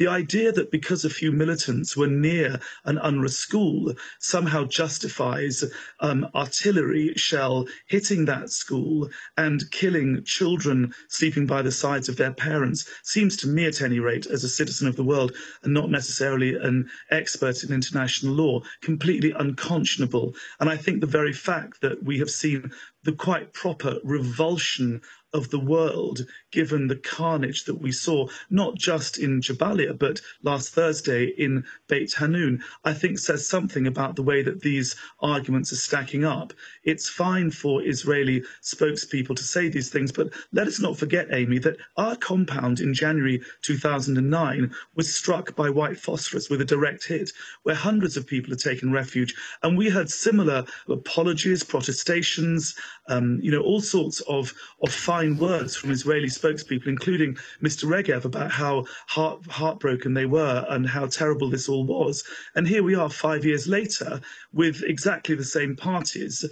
The idea that because a few militants were near an UNRWA school somehow justifies artillery shell hitting that school and killing children sleeping by the sides of their parents seems to me, at any rate, as a citizen of the world and not necessarily an expert in international law, completely unconscionable. And I think the very fact that we have seen the quite proper revulsion of the world, given the carnage that we saw, not just in Jabalia, but last Thursday in Beit Hanun, I think says something about the way that these arguments are stacking up. It's fine for Israeli spokespeople to say these things, but let us not forget, Amy, that our compound in January 2009 was struck by white phosphorus with a direct hit, where hundreds of people had taken refuge. And we heard similar apologies, protestations, all sorts of fine words from Israeli spokespeople, including Mr. Regev, about how heartbroken they were and how terrible this all was. And here we are 5 years later with exactly the same parties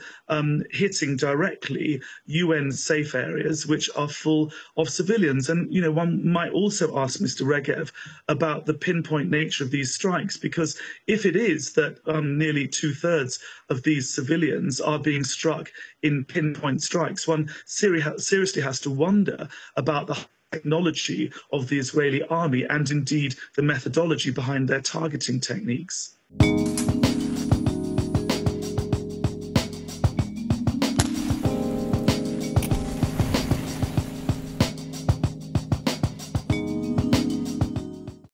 hitting directly UN safe areas which are full of civilians. And, one might also ask Mr. Regev about the pinpoint nature of these strikes, because if it is that nearly 2/3 of these civilians are being struck in pinpoint strikes, one seriously has to wonder about the technology of the Israeli army and indeed the methodology behind their targeting techniques.